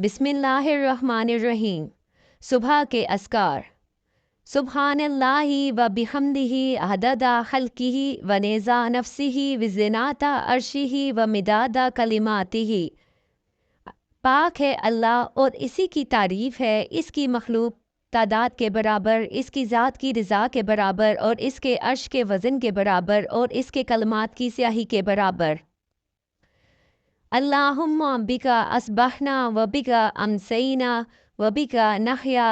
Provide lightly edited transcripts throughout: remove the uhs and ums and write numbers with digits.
बिस्मिल्लाहिर्रहमानिर्रहीम। सुबह के अस्कार। सुब्हानल्लाहि व बिहम्दिही अददा खल्किही व नेज़ा नफ्सिही व ज़िनाता अर्शिही व मिदादा कलिमातिही। पाक है अल्लाह और इसी की तारीफ़ है, इसकी मखलूक तादाद के बराबर, इसकी ज़ात की रज़ा के बराबर और इसके अर्श के वज़न के बराबर और इसके कलमात की स्याही के बराबर। अल्लाहुम्मा बिका अस्बहना व बिका अमसैना व बिका नहया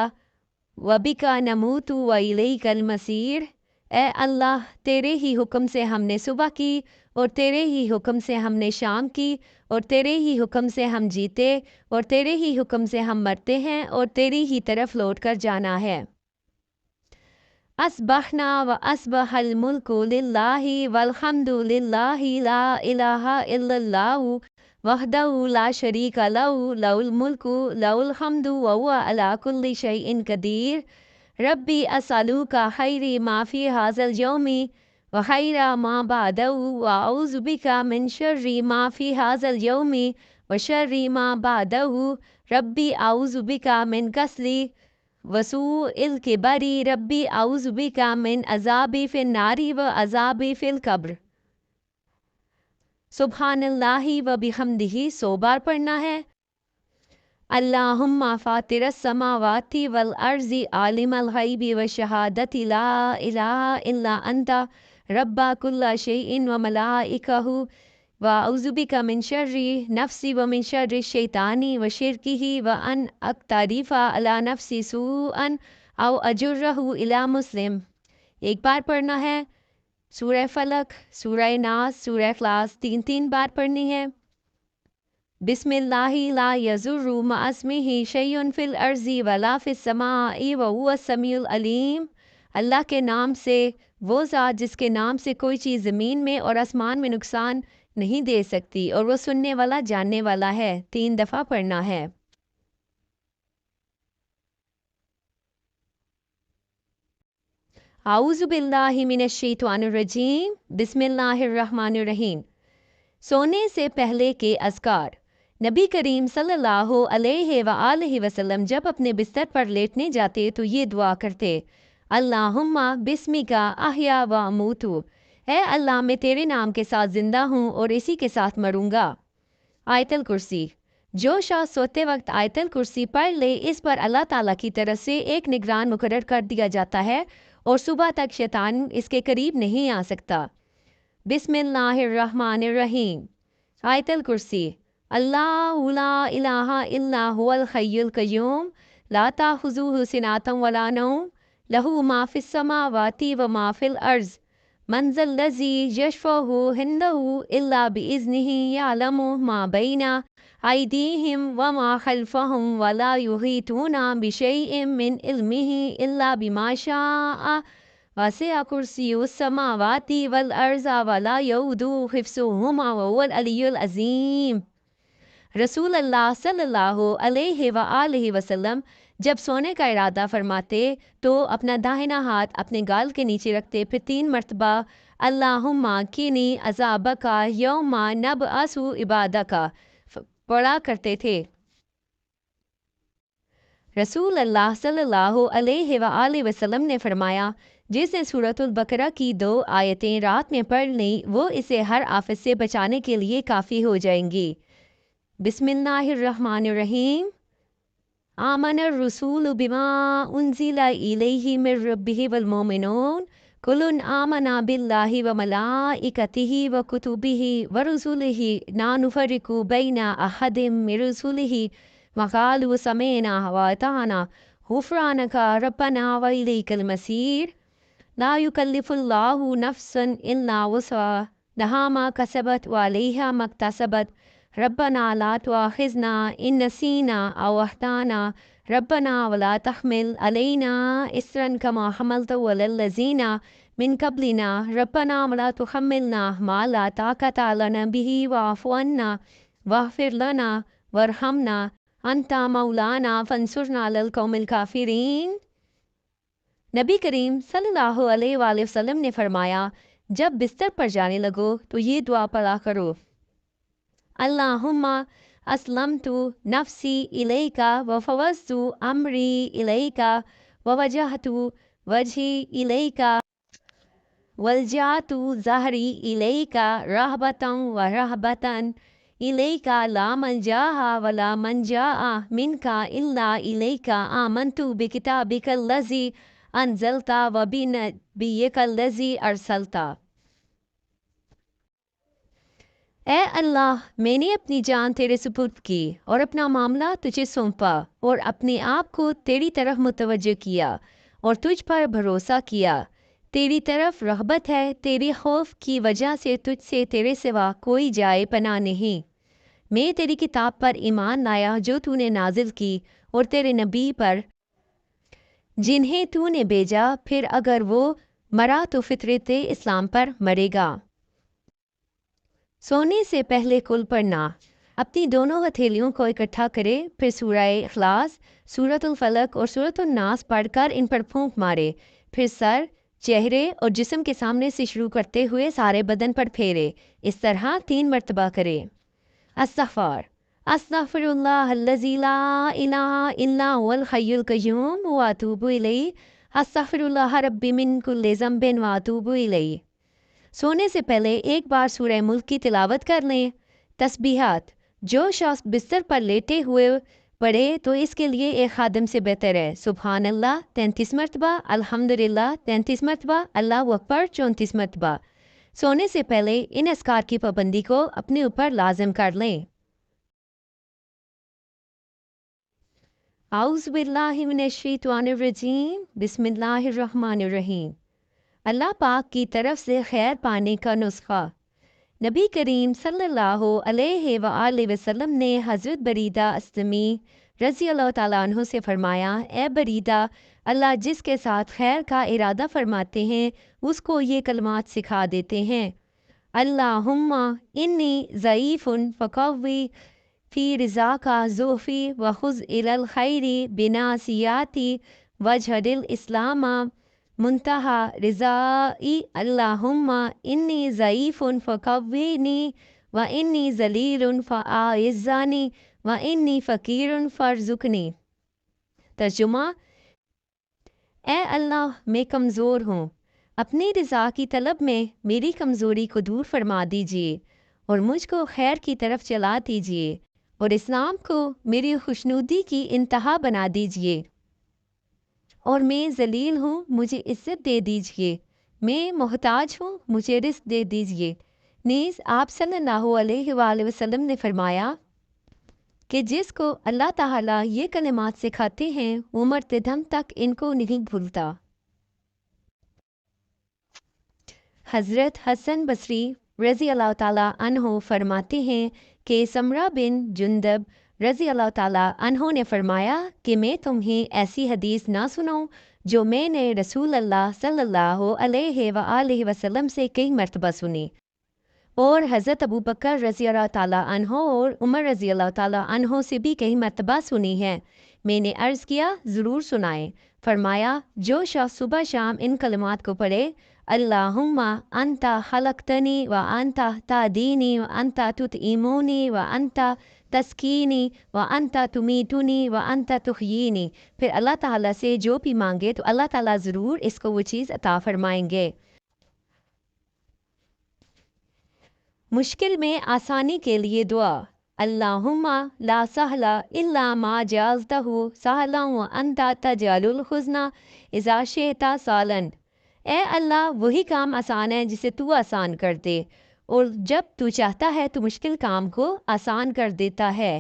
व बिका नमूतु व इलैकल मसीर। ए अल्लाह, तेरे ही हुक्म से हमने सुबह की और तेरे ही हुक्म से हमने शाम की और तेरे ही हुक्म से हम जीते और तेरे ही हुक्म से हम मरते हैं और तेरी ही तरफ लौट कर जाना है। अस्बहना व अस्बहल मुल्कु लिल्लाहि वल्हम्दु लिल्लाहि ला इलाहा इल्लल्लाहु वहदहु ला शरीका लहु लहुल मुल्कु लहुल हम्दु व हुवा अला कुल्ली शैइन कदीर। रब्बी असअलुका खैरी मा फी हाज़ल यौमी व खैरा मा बादहु व अऊज़ु बिका मिन शर्री मा फी हाज़ल यौमी व शर्री मा बादहु। रब्बी अऊज़ु बिका मिन कसली वसूइल किबरी। रब्बी अऊज़ु बिका मिन अज़ाबी फिन नारी व अज़ाबी फिल कब्र। सुब्हानल्लाहि व बिहम्दिही 100 बार पढ़ना है। अल्लाहुम्मा फातिरस समावाति वल अर्ज़ि आलिमल गैबि व शहादति ला इलाहा इल्ला अंता रब्बा कुल्ला शैइन व मलाइकहु व अऊज़ु बिका मिन शर्रि नफ्सी व मिन शर्रि शैतानी व शिरकिही व अन अक्तारिफा अला नफ्सी सूअन औ अजुर्रहु इला मुस्लिम। एक बार पढ़ना है। सूरह फलक, सूरह नास, सूरह इखलास 3-3 बार पढ़नी है। बिस्मिल्लाहि ला यज़ुर्रु मअस्मिही शैउन फिल अर्ज़ि वला फिस समाई व हुवा समीउल अलीम। अल्लाह के नाम से, वो ज़ात जिसके नाम से कोई चीज़ ज़मीन में और आसमान में नुकसान नहीं दे सकती और वो सुनने वाला जानने वाला है। 3 दफ़ा पढ़ना है। आऊज़ु बिल्लाहि मिनश शैतानिर रजीम। बिस्मिल्लाहिर्रहमानिर्रहीम। सोने से पहले के अज़कार। नबी करीम सल्लल्लाहु अलैहि व आलिहि वसल्लम जब अपने बिस्तर पर लेटने जाते तो ये दुआ करते, अल्लाहुम्मा बिस्मिका अहया व अमूतु। ऐ अल्लाह, मैं तेरे नाम के साथ ज़िंदा हूँ और इसी के साथ मरूँगा। आयतल कुर्सी। जो शख्स सोते वक्त आयतल कुर्सी पढ़ ले, इस पर अल्लाह ताला की तरफ से एक निगरान मुकर्रर कर दिया जाता है और सुबह तक शैतान इसके करीब नहीं आ सकता। बिस्मिल्लाहिर्रहमानिर्रहीम। आयतल कुर्सी। अल्लाहु ला इलाहा इल्ला हुवल हय्युल कय्यूम ला ताखुज़ुहु सिनातुम वला नौम लहू मा फिस समावाति व मा फिल अर्ज़ मन ज़ल्लज़ी यशफ़अहु इंदहु इल्ला बिइज़्निही यअलमु मा बैना अयदीहिम व मा खल्फ़हुम व ला युहीतूना बिशैइन मिन इल्मिही इल्ला बिमा शाअ वसिअ कुर्सियुस समावाति वल अर्ज़ व ला यऊदुहु हिफ्ज़ुहुमा व हुवल अलियुल अज़ीम। रसूल अल्लाह सल्लल्लाहु अलैहि व आलिहि वसल्लम जब सोने का इरादा फरमाते तो अपना दाहिना हाथ अपने गाल के नीचे रखते, फिर 3 मरतबा अल्लाहुम्मा किनी अज़ाबका यौमा नबअसु इबादका पढ़ा करते थे। रसूल अल्लाह सल्लल्लाहु अलैहि व आलिहि वसल्लम ने फरमाया, जिसने सूरतुल बकरा की 2 आयतें रात में पढ़ ली, वो इसे हर आफत से बचाने के लिए काफ़ी हो जाएंगी। बिस्मिल्लाहिर्रहमानिर्रहीम। आमनर रसूलु बिमा उन्ज़िला इलैहि मिर रब्बिहि वल मोमिनून कुल्लुन आमना बिल्लाहि व मलाइकतिहि व कुतुबिहि व रुसुलिहि ला नुफ़र्रिक़ु बैना अहदिम मिर रुसुलिहि व क़ालू समिअना व अताअना ग़ुफ़्रानका रब्बना व इलैकल मसीर। ला युकल्लिफ़ुल्लाहु नफ़्सन इल्ला वुसअहा लहा मा कसबत व अलैहा मक्तसबत। रब्बना ला तुआखिज़ना इन नसीना औ अख़्ताना रब्बना वला तहमिल अलैना इस्रन कमा हमलतहु अलल लज़ीना मिन क़ब्लिना रब्बना वला तुहम्मिलना मा ला ताक़त लना बिही वाफ़ु अन्ना वाग़फ़िर लना वरहमना अंता मौलाना फ़ंसुरना अलल क़ौमिल काफ़िरीन। नबी करीम सल्लल्लाहु अलैहि वसल्लम ने फरमाया, जब बिस्तर पर जाने लगो तो ये दुआ पढ़ा करो, अल्लाहुम्मा अस्लमतु नफ्सी इलैका व फवज़्तु अम्री इलैका व वजहतु वजही इलैका वल्जातु ज़हरी इलैका रहबतन व रहबतन इलैका ला मलजाहा व ला मनजाआ मिनका इल्ला इलैका आमनतु बिकिताबिकल्लज़ी अनज़लता व बिनबिय्यिकल्लज़ी अरसलता। ए अल्लाह, मैंने अपनी जान तेरे सुपुर्द की और अपना मामला तुझे सौंपा और अपने आप को तेरी तरफ मुतवज्जो किया और तुझ पर भरोसा किया। तेरी तरफ रहबत है, तेरी खौफ की वजह से तुझसे तेरे सिवा कोई जाए पनाह नहीं। मैं तेरी किताब पर ईमान लाया जो तूने नाजिल की और तेरे नबी पर जिन्हें तूने भेजा, फिर अगर वो मरा तो फितरत इस्लाम पर मरेगा। सोने से पहले कुल पढ़ना। अपनी दोनों हथेलियों को इकट्ठा करे, फिर सूरह इखलास, सूरतुल फलक और सूरतुल नास पढ़कर इन पर फूंक मारे। फिर सर, चेहरे और जिस्म के सामने से शुरू करते हुए सारे बदन पर फेरे। इस तरह 3 मरतबा करे। अस्तग़फ़ार अस्तग़फ़िरुल्लाह अल्लज़ी ला इलाहा इल्ला हुवल हय्युल क़य्यूम व अतूबु इलैहि। अस्तग़फ़िरुल्लाह रब्बी मिन कुल्लि ज़ंबिन व अतूबु इलैहि। सोने से पहले एक बार सूरह मुल्क की तिलावत कर लें। तस्बीहात। जो शख्स बिस्तर पर लेटे हुए पढ़े तो इसके लिए एक खादिम से बेहतर है। सुबहान अल्लाह 33 मरतबा, अल्हम्दुलिल्लाह 33 मरतबा, अल्लाहु अकबर 34 मरतबा। सोने से पहले इन अस्कार की पाबंदी को अपने ऊपर लाजिम कर लें। औज़ु बिल्लाहि मिनश शैतानिर रजीम, बिस्मिल्लाहिर रहमानिर रहीम। अल्लाह पाक की तरफ से खैर पाने का नुस्खा। नबी करीम सल्लल्लाहु अलैहि वसल्लम ने हज़रत बरीदा अस्लमी रज़ी अल्लाह ताला अन्हु से फरमाया, ए बरीदा, अल्लाह जिसके साथ खैर का इरादा फरमाते हैं उसको ये कलमात सिखा देते हैं। अल्लाहुम्मा इन्नी ज़ईफ़ुन फ़क़व्वी फ़ी रिज़ा का ज़ुफ़ी व खुज़ इलल खैरी बिनासियाती वजहदिल इस्लामा मुंतहा रिज़ाई। अल्लाहुम्मा इन्नी ज़ईफ़ुन फ़क़व्वीनी व इन्नी ज़लीलुन फ़अइज़्ज़ानी व इन्नी फ़कीरुन फ़रज़ुक़नी। तर्जुमा: ए अल्लाह, मैं कमज़ोर हूँ, अपनी रज़ा की तलब में मेरी कमज़ोरी को दूर फरमा दीजिए और मुझको खैर की तरफ चला दीजिए और इस्लाम को मेरी खुशनुदी की इंतहा बना दीजिए। और मैं ज़लील हूँ, मुझे इज़्ज़त दे दीजिए। मैं मोहताज हूँ, मुझे रिज़्क़ दे दीजिए। नीज़ आप सल्लल्लाहु अलैहि वसल्लम ने फरमाया कि जिसको अल्लाह ताला ये कलिमात सिखाते हैं वो मरते दम तक इनको नहीं भूलता। हज़रत हसन बसरी रज़ी अल्लाह ताला अन्हो फरमाते हैं कि समरा बिन जुंदब रज़ी अल्लाह ताला अन्हो ने फरमाया कि मैं तुम्हें ऐसी हदीस ना सुनाऊं जो मैंने रसूल अल्लाह सल्लल्लाहु अलैहि वसल्लम से कई मरतबा सुनी। और हज़रत अबू बकर रज़ी अल्लाह ताला अन्हो और उमर रज़ी अल्लाह ताला अन्हो से भी कई मरतबा सुनी है। मैंने अर्ज़ किया, ज़रूर सुनाएं। फरमाया, जो शख्स सुबह शाम इन कलिमात को पढ़े, अल्लाहुम्मा अंता खलक़तनी व अंता तादीनी व अंता तुतईमूनी व अंता तस्कीनी व अंता तुमीतुनी व अंता तुहयीनी, फिर अल्लाह ताला से जो भी मांगे तो अल्लाह ताला ज़रूर इसको वो चीज़ अता फरमाएंगे। मुश्किल में आसानी के लिए दुआ। अल्लाहुम्मा ला सहला इल्ला मा जाज़तहु सहला व अंता तजअलुल हुज़्ना इज़ा शिअता सालन। ए अल्लाह, वही काम आसान है जिसे तू आसान कर दे और जब तू चाहता है तो मुश्किल काम को आसान कर देता है।